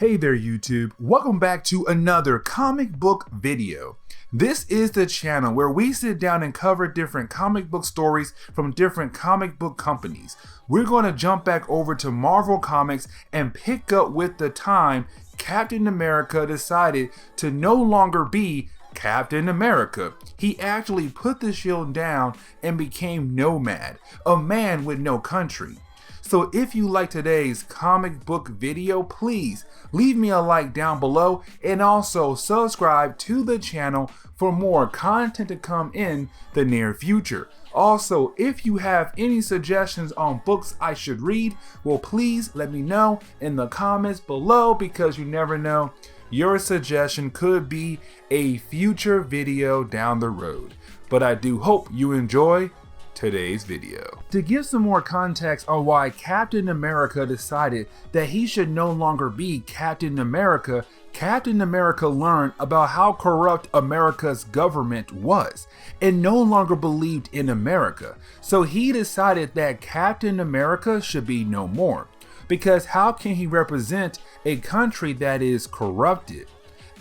Hey there YouTube, welcome back to another comic book video. This is the channel where we sit down and cover different comic book stories from different comic book companies. We're going to jump back over to Marvel Comics and pick up with the time Captain America decided to no longer be Captain America. He actually put the shield down and became Nomad, a man with no country. So if you like today's comic book video, please leave me a like down below and also subscribe to the channel for more content to come in the near future. Also, if you have any suggestions on books I should read, well, please let me know in the comments below, because you never know, your suggestion could be a future video down the road. But I do hope you enjoy today's video. To give some more context on why Captain America decided that he should no longer be Captain America, Captain America learned about how corrupt America's government was and no longer believed in America. So he decided that Captain America should be no more, because how can he represent a country that is corrupted?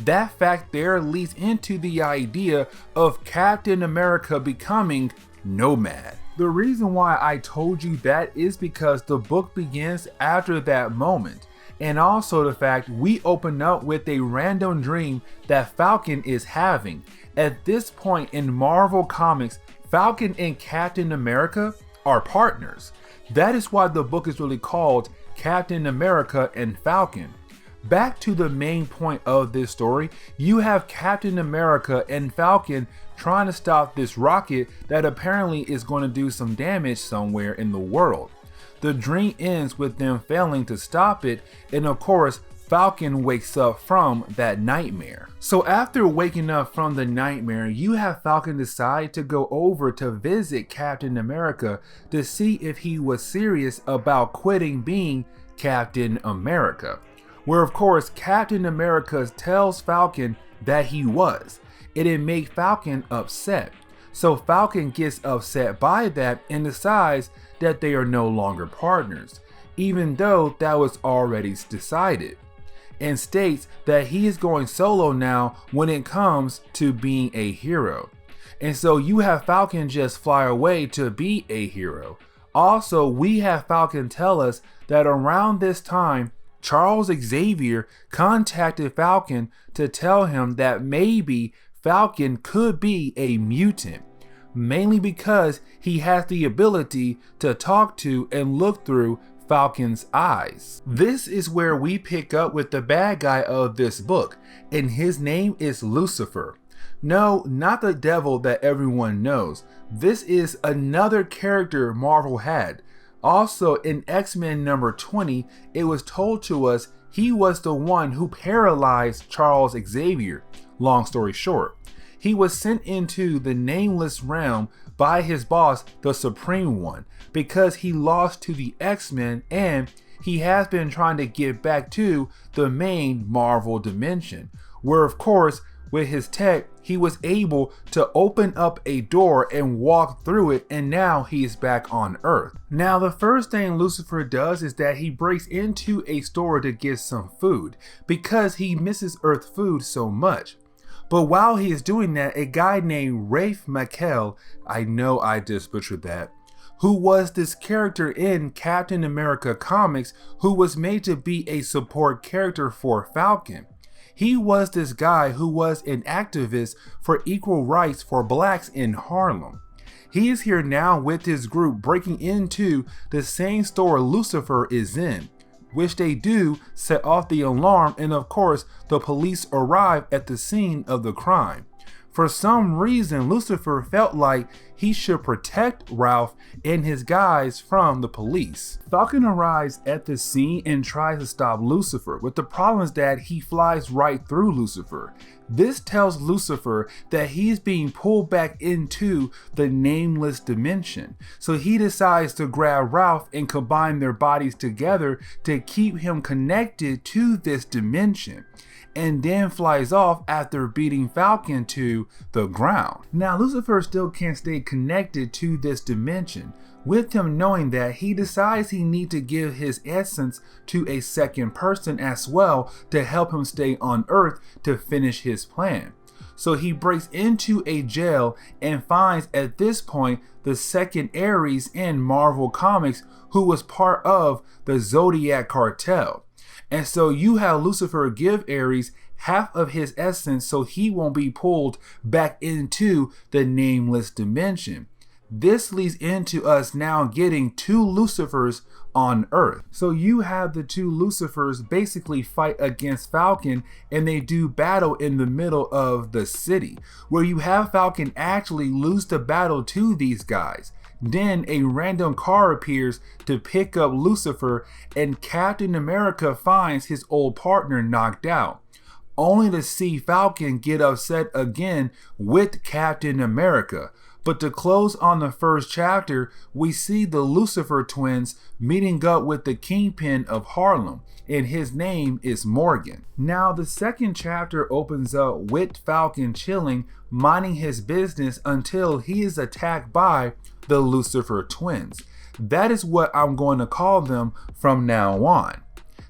That fact there leads into the idea of Captain America becoming Nomad. The reason why I told you that is because the book begins after that moment, and also the fact we open up with a random dream that Falcon is having. At this point in Marvel Comics, Falcon and Captain America are partners. That is why the book is really called Captain America and Falcon. Back to the main point of this story, you have Captain America and Falcon trying to stop this rocket that apparently is going to do some damage somewhere in the world. The dream ends with them failing to stop it, and of course Falcon wakes up from that nightmare. So after waking up from the nightmare, you have Falcon decide to go over to visit Captain America to see if he was serious about quitting being Captain America. Where of course Captain America tells Falcon that he was. It made Falcon upset. So Falcon gets upset by that and decides that they are no longer partners, even though that was already decided, and states that he is going solo now when it comes to being a hero. And so you have Falcon just fly away to be a hero. Also, we have Falcon tell us that around this time Charles Xavier contacted Falcon to tell him that maybe Falcon could be a mutant, mainly because he has the ability to talk to and look through Falcon's eyes. This is where we pick up with the bad guy of this book, and his name is Lucifer. No, not the devil that everyone knows. This is another character Marvel had. Also in X-Men number 20, it was told to us he was the one who paralyzed Charles Xavier. Long story short, he was sent into the nameless realm by his boss, the Supreme One, because he lost to the X-Men, and he has been trying to get back to the main Marvel dimension, where of course with his tech, he was able to open up a door and walk through it, and now he is back on Earth. Now, the first thing Lucifer does is that he breaks into a store to get some food, because he misses Earth food so much. But while he is doing that, a guy named Rafe McKell, I know I just butchered that, who was this character in Captain America comics who was made to be a support character for Falcon. He was this guy who was an activist for equal rights for blacks in Harlem. He is here now with his group breaking into the same store Lucifer is in, which they do set off the alarm, and of course the police arrive at the scene of the crime. For some reason, Lucifer felt like he should protect Ralph and his guys from the police. Falcon arrives at the scene and tries to stop Lucifer, but the problem is that he flies right through Lucifer. This tells Lucifer that he's being pulled back into the nameless dimension. So he decides to grab Ralph and combine their bodies together to keep him connected to this dimension, and then flies off after beating Falcon to the ground. Now Lucifer still can't stay connected to this dimension, With him knowing that, he decides he needs to give his essence to a second person as well to help him stay on Earth to finish his plan. So he breaks into a jail and finds at this point the second Ares in Marvel Comics, who was part of the Zodiac cartel. And so you have Lucifer give Ares half of his essence so he won't be pulled back into the nameless dimension. This leads into us now getting two Lucifers on Earth. So you have the two Lucifers basically fight against Falcon, and they do battle in the middle of the city, where you have Falcon actually lose the battle to these guys. Then a random car appears to pick up Lucifer, and Captain America finds his old partner knocked out, only to see Falcon get upset again with Captain America. But to close on the first chapter, we see the Lucifer twins meeting up with the Kingpin of Harlem, and his name is Morgan. Now the second chapter opens up with Falcon chilling, minding his business until he is attacked by the Lucifer twins. That is what I'm going to call them from now on,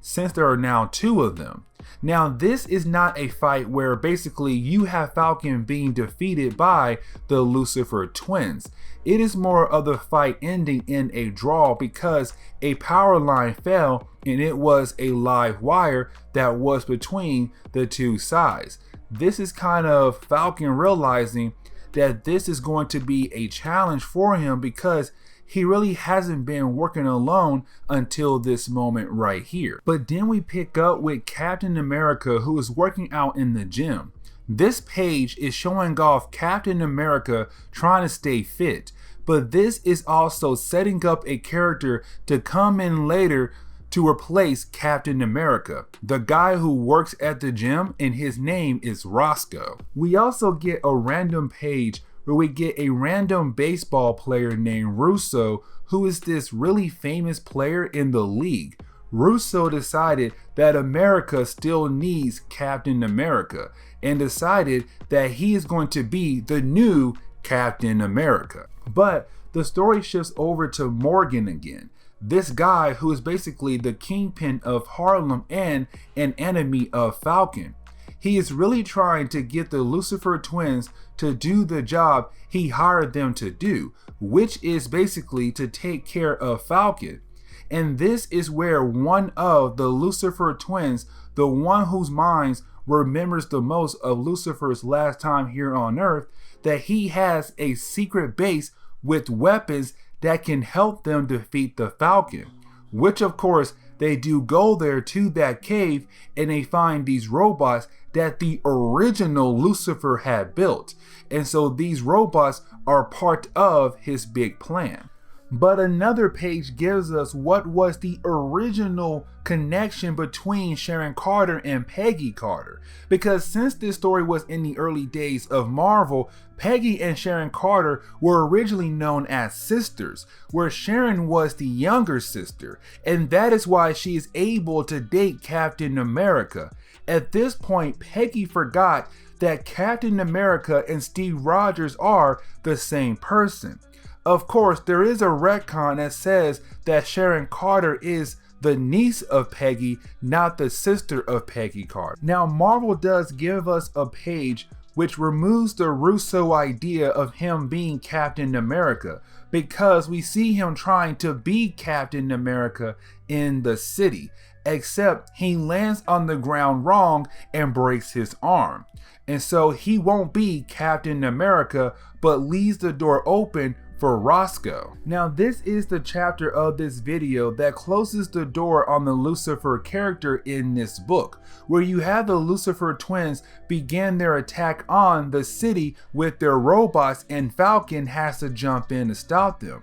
since there are now two of them. Now this is not a fight where basically you have Falcon being defeated by the Lucifer twins. It is more of the fight ending in a draw because a power line fell and it was a live wire that was between the two sides. This is kind of Falcon realizing that this is going to be a challenge for him because he really hasn't been working alone until this moment right here. But then we pick up with Captain America, who is working out in the gym. This page is showing off Captain America trying to stay fit, but this is also setting up a character to come in later to replace Captain America, the guy who works at the gym, and his name is Roscoe. We also get a random page where we get a random baseball player named Roscoe, who is this really famous player in the league. Roscoe decided that America still needs Captain America and decided that he is going to be the new Captain America. But the story shifts over to Morgan again, this guy who is basically the Kingpin of Harlem and an enemy of Falcon. He is really trying to get the Lucifer twins to do the job he hired them to do, which is basically to take care of Falcon. And this is where one of the Lucifer twins, the one whose minds remembers the most of Lucifer's last time here on Earth, that he has a secret base with weapons that can help them defeat the Falcon, which of course they do go there to that cave and they find these robots that the original Lucifer had built. And so these robots are part of his big plan. But another page gives us what was the original connection between Sharon Carter and Peggy Carter. Because since this story was in the early days of Marvel, Peggy and Sharon Carter were originally known as sisters, where Sharon was the younger sister. And that is why she is able to date Captain America. At this point, Peggy forgot that Captain America and Steve Rogers are the same person. Of course, there is a retcon that says that Sharon Carter is the niece of Peggy, not the sister of Peggy Carter. Now, Marvel does give us a page which removes the Russo idea of him being Captain America, because we see him trying to be Captain America in the city, except he lands on the ground wrong and breaks his arm. And so he won't be Captain America, but leaves the door open for Roscoe. Now this is the chapter of this video that closes the door on the Lucifer character in this book, where you have the Lucifer twins begin their attack on the city with their robots, and Falcon has to jump in to stop them.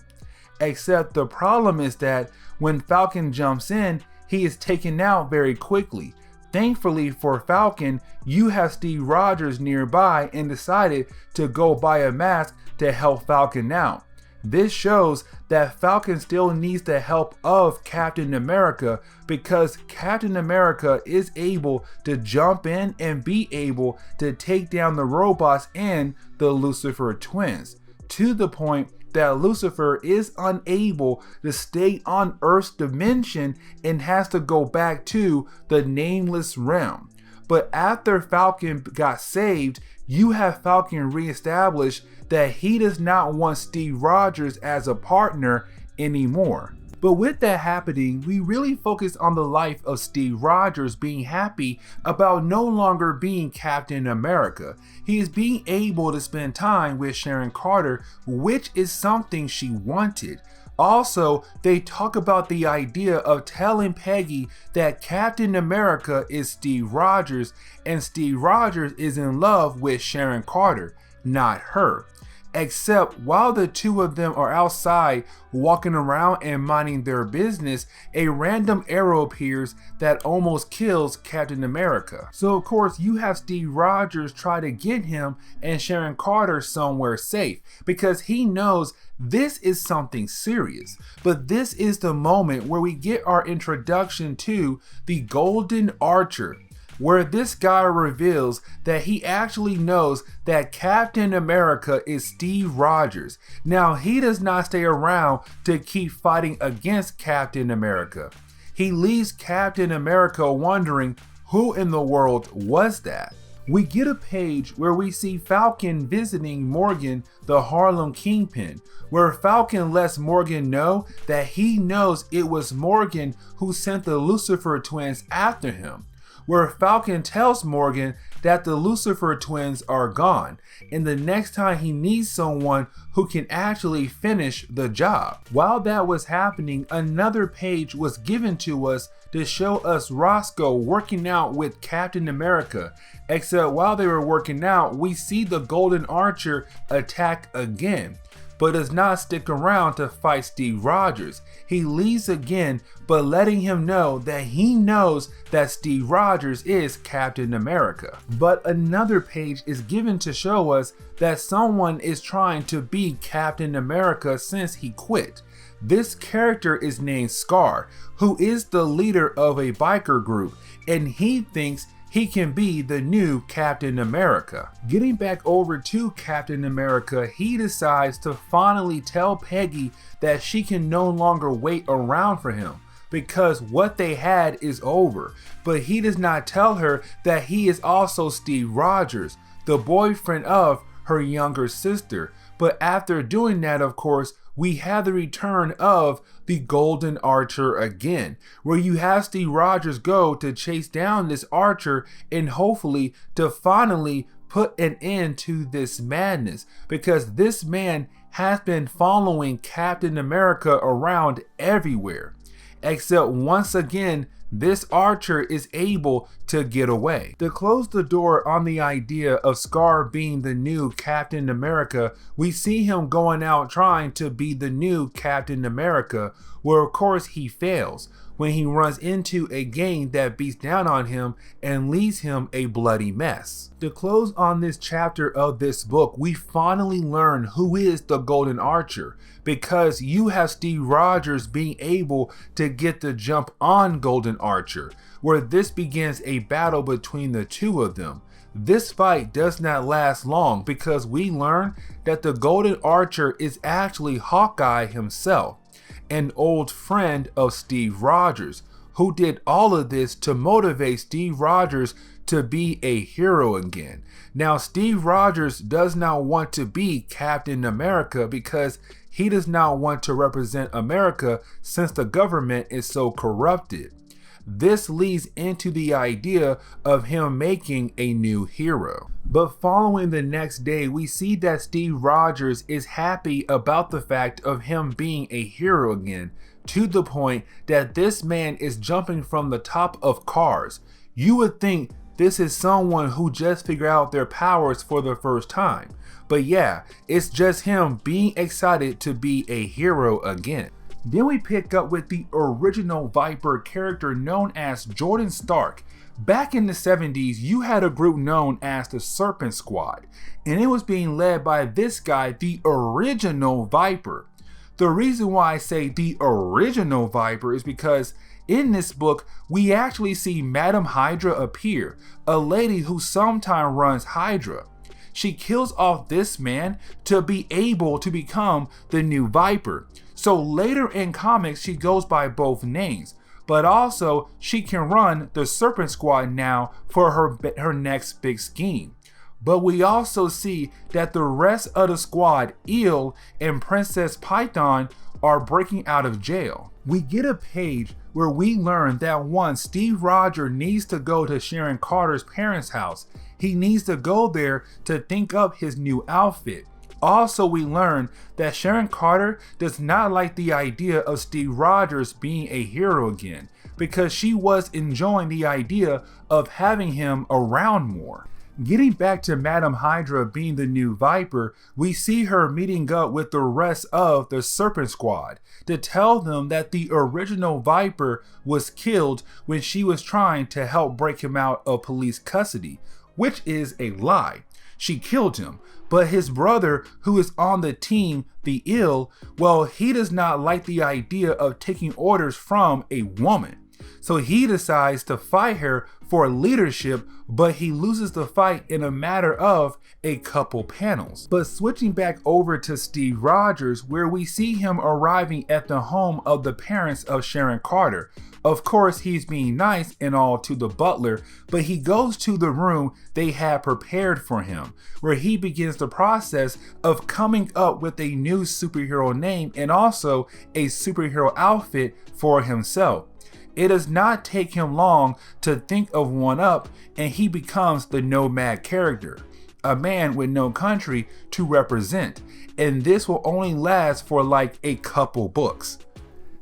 Except the problem is that when Falcon jumps in, he is taken out very quickly. Thankfully for Falcon, you have Steve Rogers nearby and decided to go buy a mask to help Falcon out. This shows that Falcon still needs the help of Captain America, because Captain America is able to jump in and be able to take down the robots and the Lucifer twins, to the point that Lucifer is unable to stay on Earth's dimension and has to go back to the nameless realm. But after Falcon got saved, you have Falcon reestablish that he does not want Steve Rogers as a partner anymore. But with that happening, we really focus on the life of Steve Rogers being happy about no longer being Captain America. He is being able to spend time with Sharon Carter, which is something she wanted. Also, they talk about the idea of telling Peggy that Captain America is Steve Rogers and Steve Rogers is in love with Sharon Carter, not her. Except while the two of them are outside walking around and minding their business, a random arrow appears that almost kills Captain America. So of course you have Steve Rogers try to get him and Sharon Carter somewhere safe because he knows this is something serious. But this is the moment where we get our introduction to the Golden Archer, where this guy reveals that he actually knows that Captain America is Steve Rogers. Now, he does not stay around to keep fighting against Captain America. He leaves Captain America wondering who in the world was that. We get a page where we see Falcon visiting Morgan, the Harlem Kingpin, where Falcon lets Morgan know that he knows it was Morgan who sent the Lucifer twins after him, where Falcon tells Morgan that the Lucifer twins are gone, and the next time he needs someone who can actually finish the job. While that was happening, another page was given to us to show us Roscoe working out with Captain America, except while they were working out, we see the Golden Archer attack again, but does not stick around to fight Steve Rogers. He leaves again, but letting him know that he knows that Steve Rogers is Captain America. But another page is given to show us that someone is trying to be Captain America since he quit. This character is named Scar, who is the leader of a biker group, and he thinks he can be the new Captain America. Getting back over to Captain America, he decides to finally tell Peggy that she can no longer wait around for him because what they had is over. But he does not tell her that he is also Steve Rogers, the boyfriend of her younger sister. But after doing that, of course, we have the return of the Golden Archer again, where you have Steve Rogers go to chase down this archer and hopefully to finally put an end to this madness, because this man has been following Captain America around everywhere. Except once again, this archer is able to get away. To close the door on the idea of Scar being the new Captain America, we see him going out trying to be the new Captain America, where of course he fails when he runs into a gang that beats down on him and leaves him a bloody mess. To close on this chapter of this book, we finally learn who is the Golden Archer, because you have Steve Rogers being able to get the jump on Golden Archer, where this begins a battle between the two of them. This fight does not last long because we learn that the Golden Archer is actually Hawkeye himself, an old friend of Steve Rogers, who did all of this to motivate Steve Rogers to be a hero again. Now, Steve Rogers does not want to be Captain America because he does not want to represent America since the government is so corrupted. This leads into the idea of him making a new hero. But following the next day, we see that Steve Rogers is happy about the fact of him being a hero again, to the point that this man is jumping from the top of cars. You would think this is someone who just figured out their powers for the first time. But yeah, it's just him being excited to be a hero again. Then we pick up with the original Viper character known as Jordan Stark. Back in the 70s, you had a group known as the Serpent Squad, and it was being led by this guy, the original Viper. The reason why I say the original Viper is because in this book, we actually see Madam Hydra appear, a lady who sometimes runs Hydra. she kills off this man to be able to become the new Viper. So later in comics, she goes by both names, but also she can run the Serpent Squad now for her next big scheme. But we also see that the rest of the squad, Eel and Princess Python, are breaking out of jail. We get a page where we learn that once Steve Rogers needs to go to Sharon Carter's parents' house. He needs to go there to think up his new outfit. Also, we learn that Sharon Carter does not like the idea of Steve Rogers being a hero again, because she was enjoying the idea of having him around more. Getting back to Madam Hydra being the new Viper, we see her meeting up with the rest of the Serpent Squad to tell them that the original Viper was killed when she was trying to help break him out of police custody, which is a lie. She killed him, but his brother, who is on the team, the Eel, well, he does not like the idea of taking orders from a woman. So he decides to fight her for leadership, but he loses the fight in a matter of a couple panels. But switching back over to Steve Rogers, where we see him arriving at the home of the parents of Sharon Carter. Of course, he's being nice and all to the butler, but he goes to the room they had prepared for him, where he begins the process of coming up with a new superhero name and also a superhero outfit for himself. It does not take him long to think of one up, and he becomes the Nomad character, a man with no country to represent, and this will only last for like a couple books.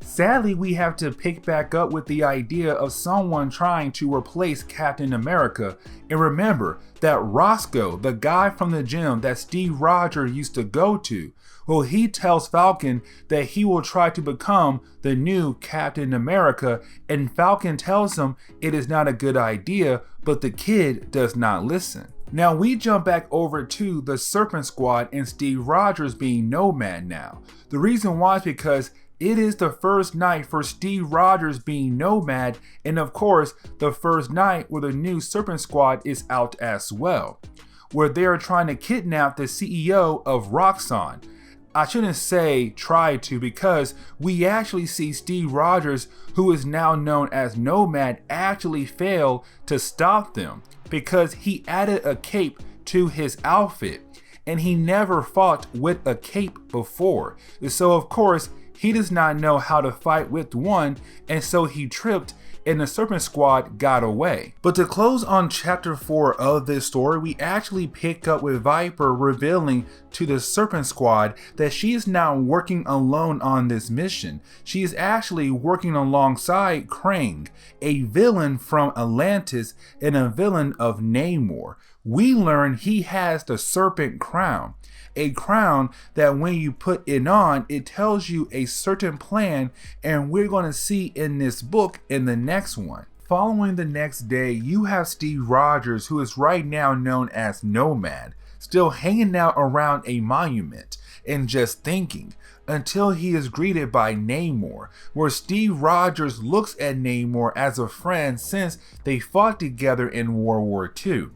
Sadly, we have to pick back up with the idea of someone trying to replace Captain America, and remember that Roscoe, the guy from the gym that Steve Rogers used to go to, well, he tells Falcon that he will try to become the new Captain America, and Falcon tells him it is not a good idea, but the kid does not listen. Now we jump back over to the Serpent Squad and Steve Rogers being Nomad now. The reason why is because it is the first night for Steve Rogers being Nomad, and of course the first night where the new Serpent Squad is out as well, where they are trying to kidnap the CEO of Roxxon. I shouldn't say try to, because we actually see Steve Rogers, who is now known as Nomad, actually fail to stop them because he added a cape to his outfit, and he never fought with a cape before. So of course he does not know how to fight with one, and so he tripped and the Serpent Squad got away. But to close on chapter 4 of this story, we actually pick up with Viper revealing to the Serpent Squad that she is not working alone on this mission. She is actually working alongside Krang, a villain from Atlantis and a villain of Namor. We learn he has the Serpent Crown. A crown that when you put it on, it tells you a certain plan, and we're going to see in this book in the next one. Following the next day, you have Steve Rogers, who is right now known as Nomad, still hanging out around a monument and just thinking, until he is greeted by Namor, where Steve Rogers looks at Namor as a friend since they fought together in World War II.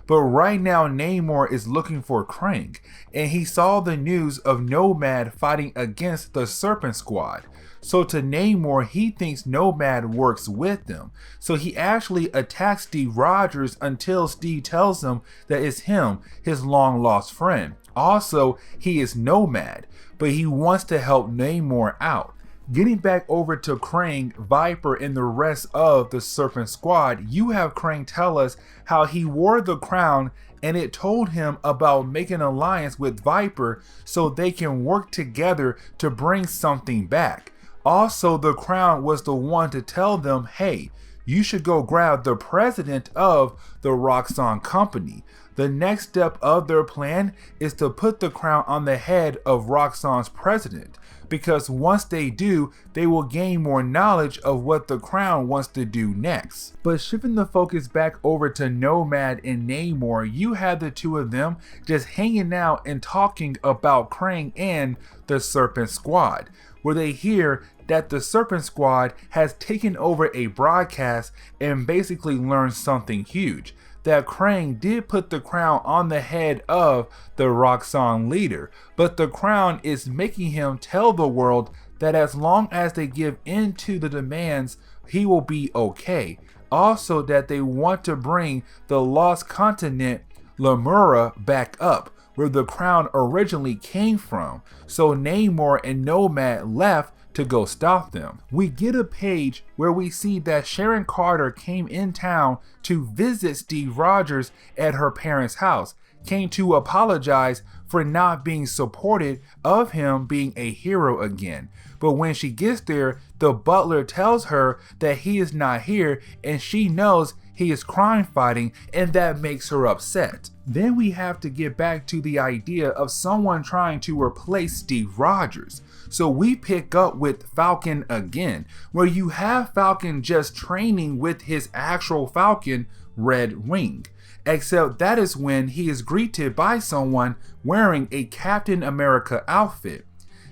But right now Namor is looking for Krang, and he saw the news of Nomad fighting against the Serpent Squad. So to Namor, he thinks Nomad works with them. So he actually attacks Steve Rogers until Steve tells him that it's him, his long lost friend. Also, he is Nomad, but he wants to help Namor out. Getting back over to Krang, Viper, and the rest of the Serpent Squad, you have Krang tell us how he wore the crown and it told him about making an alliance with Viper so they can work together to bring something back. Also, the crown was the one to tell them, hey, you should go grab the president of the Roxxon company. The next step of their plan is to put the crown on the head of Roxxon's president, because once they do, they will gain more knowledge of what the crown wants to do next. But shifting the focus back over to Nomad and Namor, you have the two of them just hanging out and talking about Krang and the Serpent Squad, where they hear that the Serpent Squad has taken over a broadcast and basically learned something huge. that Krang did put the crown on the head of the Roxxon leader, but the crown is making him tell the world that as long as they give in to the demands, he will be okay. Also that they want to bring the lost continent Lemura back up, where the crown originally came from, so Namor and Nomad left to go stop them. We get a page where we see that Sharon Carter came in town to visit Steve Rogers at her parents' house, came to apologize for not being supported of him being a hero again. But when she gets there, the butler tells her that he is not here and she knows he is crime fighting, and that makes her upset. Then we have to get back to the idea of someone trying to replace Steve Rogers. So we pick up with Falcon again, where you have Falcon just training with his actual Falcon, Red Wing. Except that is when he is greeted by someone wearing a Captain America outfit.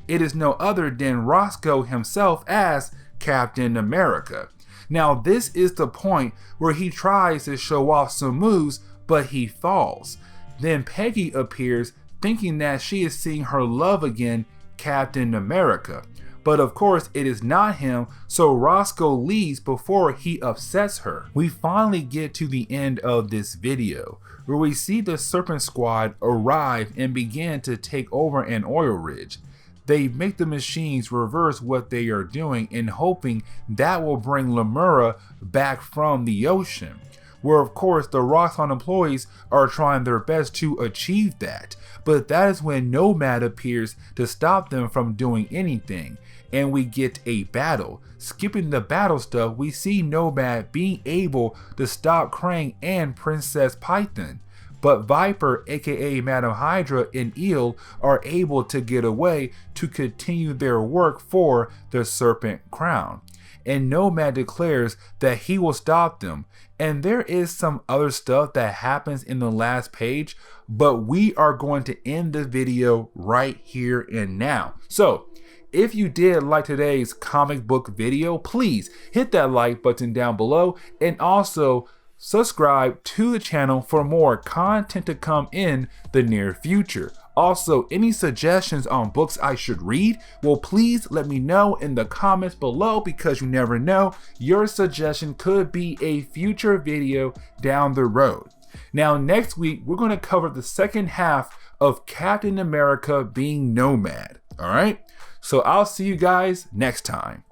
It is no other than Roscoe himself as Captain America. Now this is the point where he tries to show off some moves, but he falls. Then Peggy appears thinking that she is seeing her love again, Captain America. But of course it is not him, so Roscoe leaves before he upsets her. We finally get to the end of this video, where we see the Serpent Squad arrive and begin to take over an oil ridge. They make the machines reverse what they are doing and hoping that will bring Lemura back from the ocean, where of course the Roxxon employees are trying their best to achieve that. But that is when Nomad appears to stop them from doing anything, and we get a battle. Skipping the battle stuff, we see Nomad being able to stop Krang and Princess Python. But Viper, aka Madam Hydra, and Eel are able to get away to continue their work for the Serpent Crown. And Nomad declares that he will stop them. And there is some other stuff that happens in the last page, but we are going to end the video right here and now. So, if you did like today's comic book video, please hit that like button down below, and also subscribe to the channel for more content to come in the near future. Also, any suggestions on books I should read, well, please let me know in the comments below, because you never know, your suggestion could be a future video down the road. Now, next week, we're going to cover the second half of Captain America being Nomad. All right, so I'll see you guys next time.